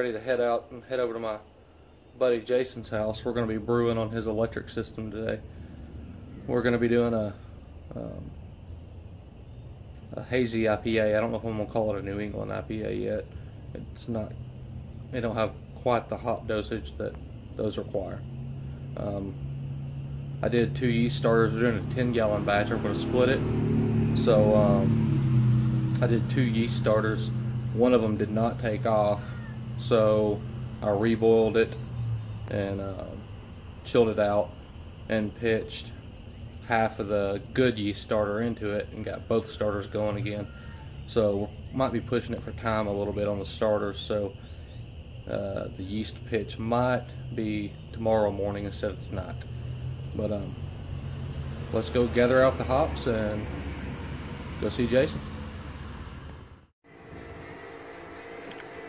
ready to head out and head over to my buddy Jason's house. We're going to be brewing on his electric system today. We're going to be doing a hazy IPA. I don't know if I'm going to call it a New England IPA yet. It's not, they don't have quite the hop dosage that those require. I did 2 yeast starters. We're doing a 10-gallon batch. I'm going to split it. So I did 2 yeast starters. One of them did not take off, so I reboiled it and chilled it out and pitched half of the good yeast starter into it and got both starters going again. So might be pushing it for time a little bit on the starters, so the yeast pitch might be tomorrow morning instead of tonight. But let's go gather out the hops and go see Jason.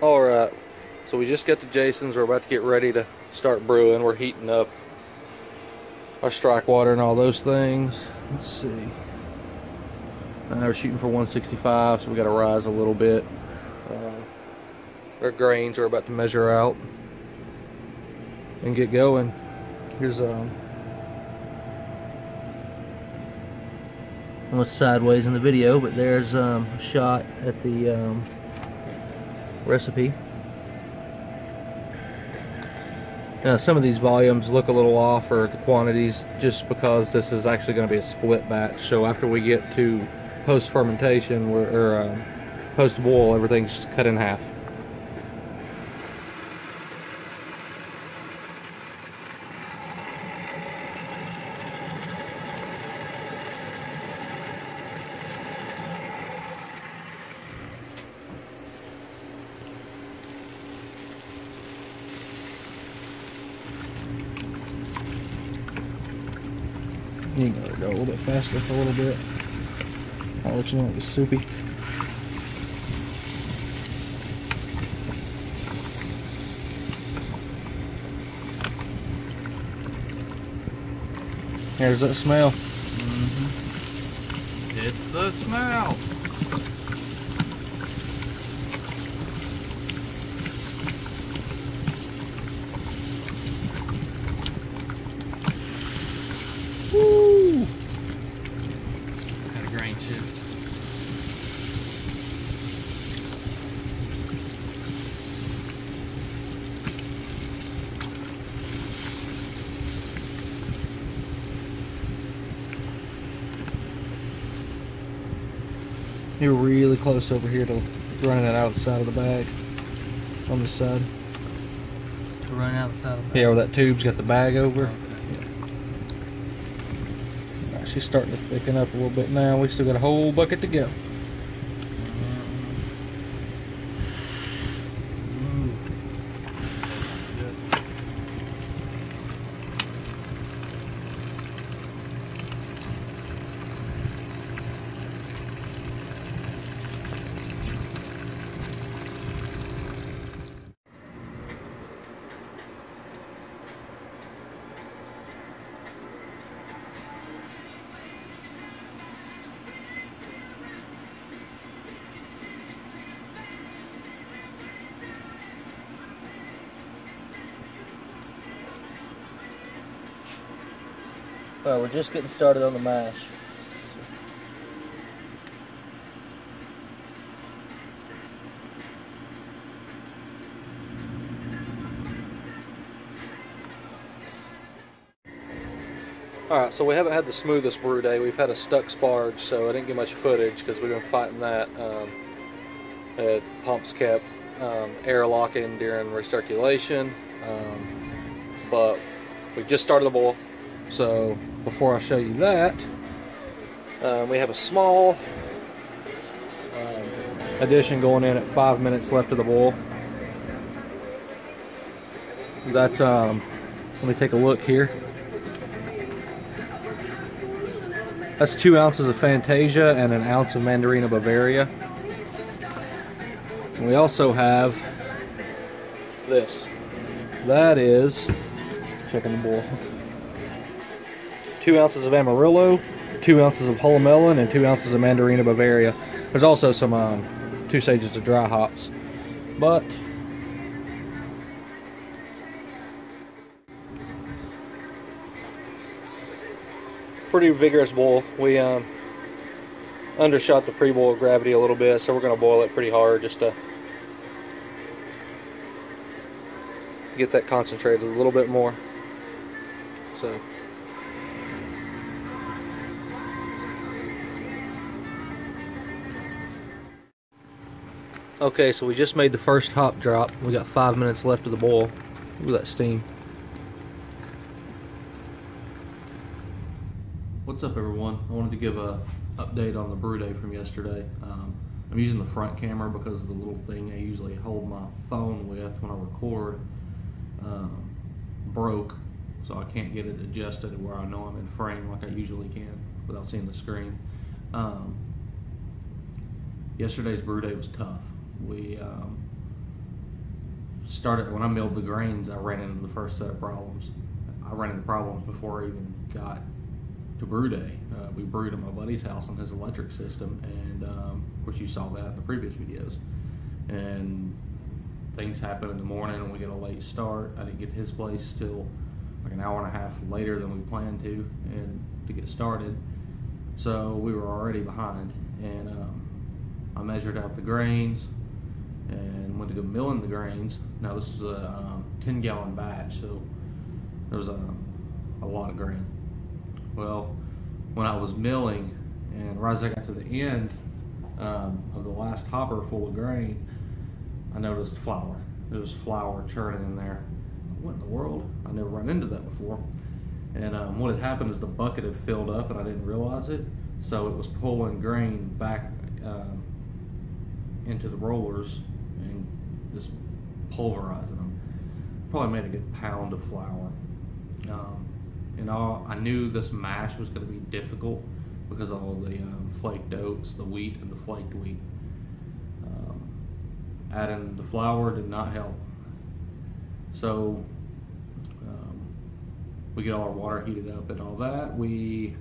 Alright, so we just got to Jason's. We're about to get ready to start brewing. We're heating up our strike water and all those things. Let's see. We're shooting for 165, so we got to rise a little bit. Our grains are about to measure out and get going. Here's almost sideways in the video, but there's a shot at the recipe. Now some of these volumes look a little off, or the quantities, just because this is actually going to be a split batch. So after we get to post fermentation or post boil, everything's cut in half. You can go a little bit faster for a little bit. I'll let you know it was soupy. Here's that smell. It's the smell. Woo! Got a grain chip. You're really close over here to running it out the side of the bag. On this side. To run out the side of the bag? Yeah, where that tube's got the bag over. Okay. Yeah. She's starting to thicken up a little bit now. We still got a whole bucket to go. Well, we're just getting started on the mash. Alright, so we haven't had the smoothest brew day. We've had a stuck sparge, so I didn't get much footage because we've been fighting that. Pumps kept air locking during recirculation, but we just started the boil. So before I show you that, we have a small addition going in at 5 minutes left of the boil. That's let me take a look here. That's 2 ounces of Fantasia and 1 ounce of Mandarina Bavaria. And we also have this. That is, checking the bowl, 2 ounces of Amarillo, 2 ounces of Holomelon, and 2 ounces of Mandarina Bavaria. There's also some 2 stages of dry hops. But pretty vigorous boil. We undershot the pre-boil gravity a little bit, so we're going to boil it pretty hard just to get that concentrated a little bit more. So okay, so we just made the first hop drop. We got 5 minutes left of the boil. Look at that steam. What's up, everyone? I wanted to give a update on the brew day from yesterday. I'm using the front camera because the little thing I usually hold my phone with when I record broke, so I can't get it adjusted to where I know I'm in frame like I usually can without seeing the screen. Yesterday's brew day was tough. We started, when I milled the grains, I ran into the first set of problems. I ran into problems before I even got to brew day. We brewed at my buddy's house on his electric system, and of course you saw that in the previous videos. And things happen in the morning and we get a late start. I didn't get to his place till like an hour and a half later than we planned to get started. So we were already behind, and I measured out the grains and went to go milling the grains. Now this is a 10-gallon batch, so there was a lot of grain. Well, when I was milling, and right as I got to the end of the last hopper full of grain, I noticed flour. There was flour churning in there. What in the world? I never run into that before. And what had happened is the bucket had filled up and I didn't realize it, so it was pulling grain back into the rollers and just pulverizing them. Probably made a good pound of flour. I knew this mash was going to be difficult because of all the flaked oats, the wheat, and the flaked wheat. Adding the flour did not help. So we get all our water heated up and all that. We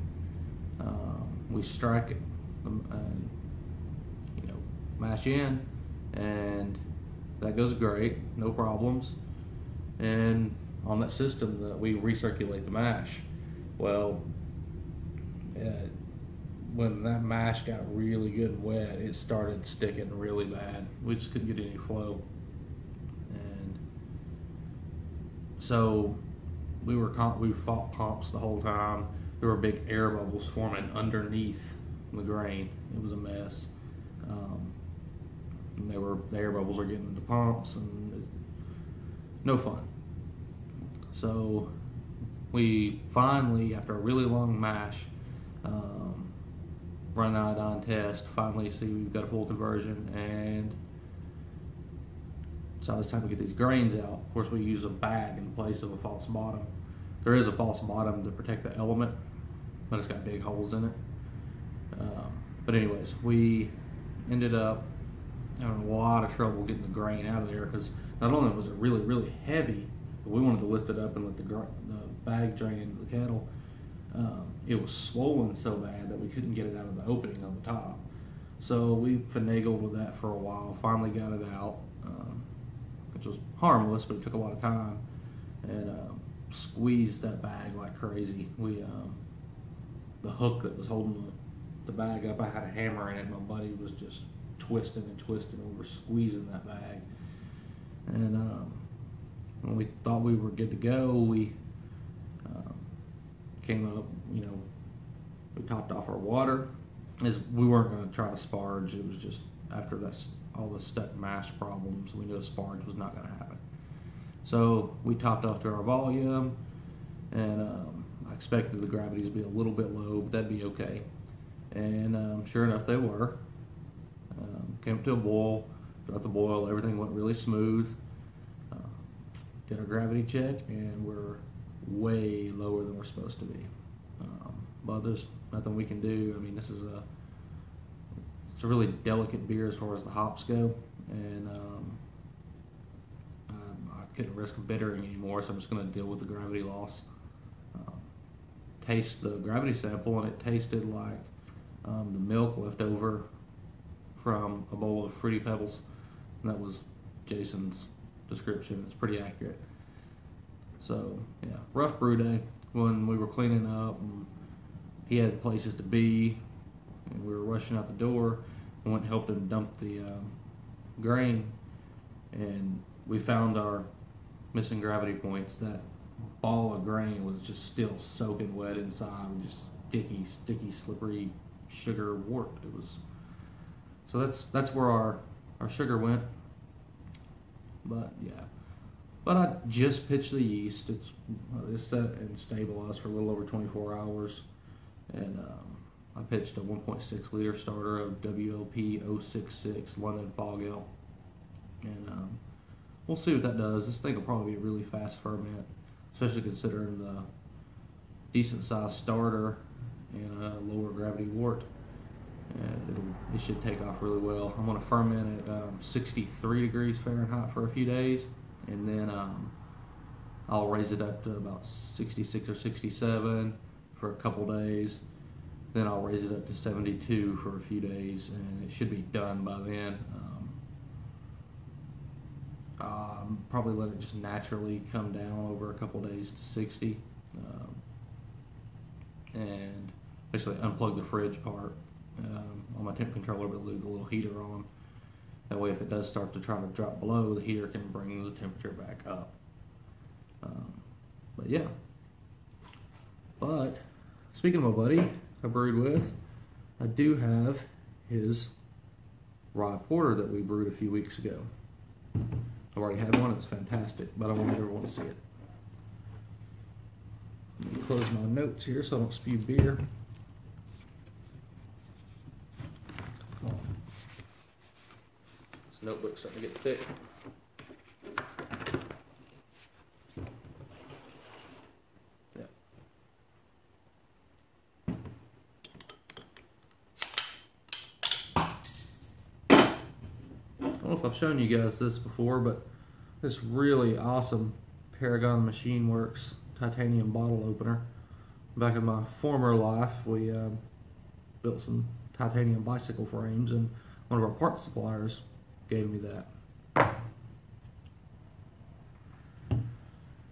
strike it, and mash in, and that goes great, no problems. And on that system that we recirculate the mash. Well, when that mash got really good and wet, it started sticking really bad. We just couldn't get any flow. And so we fought pumps the whole time. There were big air bubbles forming underneath the grain. It was a mess. The air bubbles are getting into pumps, and no fun. So we finally, after a really long mash, run the iodine test, finally see we've got a full conversion, and so it's time to get these grains out. Of course, we use a bag in place of a false bottom. There is a false bottom to protect the element, but it's got big holes in it. But anyways, we ended up having a lot of trouble getting the grain out of there because not only was it really, really heavy, but we wanted to lift it up and let the bag drain into the kettle. It was swollen so bad that we couldn't get it out of the opening on the top. So we finagled with that for a while, finally got it out, which was harmless, but it took a lot of time, and squeezed that bag like crazy. The hook that was holding the bag up, I had a hammer in it, my buddy was just twisting and twisting, and we were squeezing that bag. And when we thought we were good to go, we came up, we topped off our water. We weren't going to try to sparge. It was just after all the stuck mash problems, we knew a sparge was not going to happen. So we topped off to our volume, and I expected the gravities to be a little bit low, but that'd be okay. And sure enough, they were. Came up to a boil, throughout the boil, everything went really smooth. Did our gravity check, and we're way lower than we're supposed to be. But there's nothing we can do. I mean, it's a really delicate beer as far as the hops go, and I couldn't risk bittering anymore, so I'm just going to deal with the gravity loss. Taste the gravity sample, and it tasted like the milk left over from a bowl of Fruity Pebbles, and that was Jason's description. It's pretty accurate. So yeah, rough brew day. When we were cleaning up and he had places to be, and we were rushing out the door. I went and helped him dump the grain, and we found our missing gravity points. That ball of grain was just still soaking wet inside, with just sticky, slippery sugar wort. It was, so that's where our sugar went. But yeah, but I just pitched the yeast. It's set and stabilized for a little over 24 hours, and I pitched a 1.6 liter starter of Ep066 London Fog Ale, and we'll see what that does. This thing will probably be a really fast ferment, especially considering the decent sized starter and a lower gravity wort. It should take off really well. I'm going to ferment at 63 degrees Fahrenheit for a few days, and then I'll raise it up to about 66 or 67 for a couple days. Then I'll raise it up to 72 for a few days, and it should be done by then. Probably let it just naturally come down over a couple days to 60, and basically unplug the fridge part on my temp controller, but leave the little heater on. That way, if it does start to try to drop below, the heater can bring the temperature back up. But yeah. But speaking of my buddy I brewed with, I do have his rye porter that we brewed a few weeks ago. I've already had one. It's fantastic, but I want everyone to see it. Let me close my notes here so I don't spew beer. This notebook's starting to get thick. Yeah. I don't know if I've shown you guys this before, but this really awesome Paragon Machine Works titanium bottle opener. Back in my former life, we built some titanium bicycle frames, and one of our parts suppliers gave me that.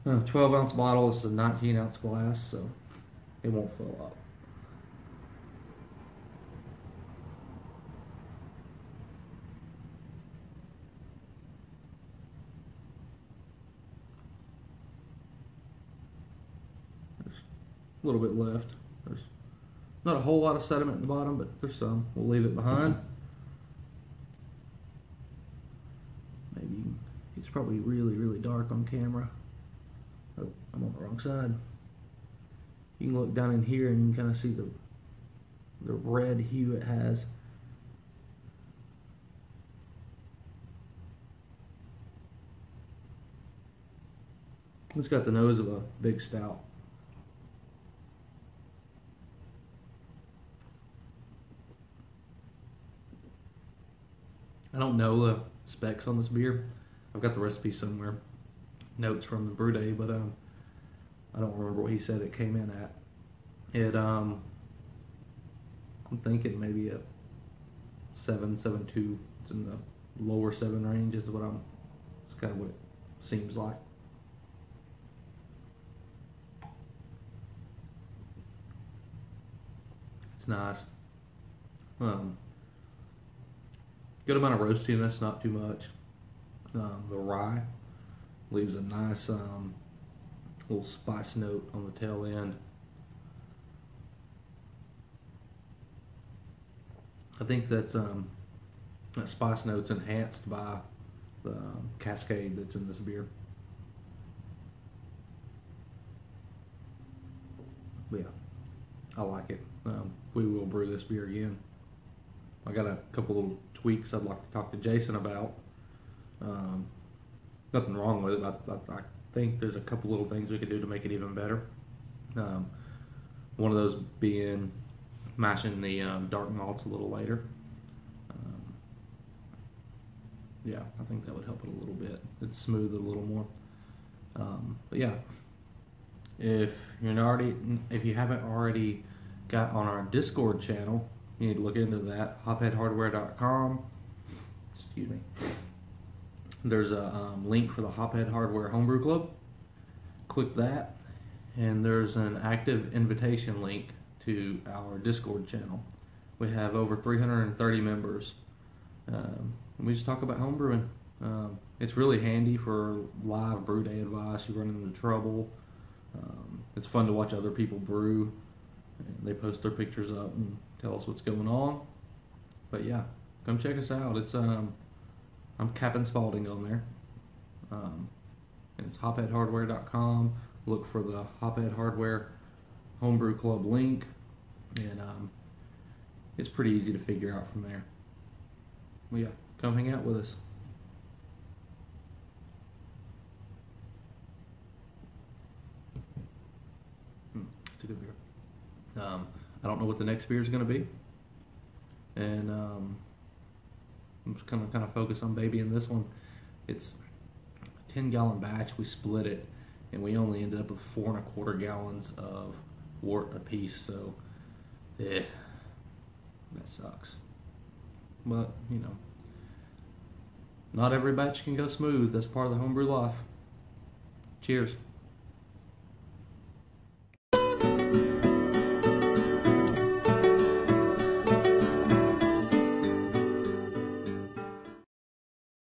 12-ounce bottle. This is a 19-ounce glass, so it won't fill up. There's a little bit left. There's not a whole lot of sediment at the bottom, but there's some. We'll leave it behind. Maybe it's probably really dark on camera. Oh, I'm on the wrong side. You can look down in here and you can kind of see the red hue it has. It's got the nose of a big stout. I don't know the specs on this beer. I've got the recipe somewhere, notes from the brew day, but I don't remember what he said it came in at. It I'm thinking maybe a 7.2. It's in the lower 7 range is what it's kind of what it seems like. It's nice. Good amount of roastiness, not too much. The rye leaves a nice little spice note on the tail end. I think that spice note's enhanced by the cascade that's in this beer. But yeah, I like it. We will brew this beer again. I got a couple little tweaks I'd like to talk to Jason about. Nothing wrong with it. I think there's a couple little things we could do to make it even better. One of those being mashing the dark malts a little later. Yeah, I think that would help it a little bit. It'd smooth it a little more. But yeah, if you haven't already got on our Discord channel, you need to look into that. HopHeadHardware.com. Excuse me. There's a link for the HopHead Hardware Homebrew Club. Click that, and there's an active invitation link to our Discord channel. We have over 330 members. And we just talk about homebrewing. It's really handy for live brew day advice. You run into trouble. It's fun to watch other people brew. And they post their pictures up and tell us what's going on. But yeah, come check us out. It's I'm Captain Spalding on there. And it's HopHeadHardware.com. Look for the HopHead Hardware Homebrew Club link, and it's pretty easy to figure out from there. Well, yeah, come hang out with us. It's a good beer. I don't know what the next beer is going to be, and I'm just kind of focus on babying this one. It's a 10-gallon batch. We split it, and we only ended up with 4 1/4 gallons of wort a piece. So, that sucks. But you know, not every batch can go smooth. That's part of the homebrew life. Cheers.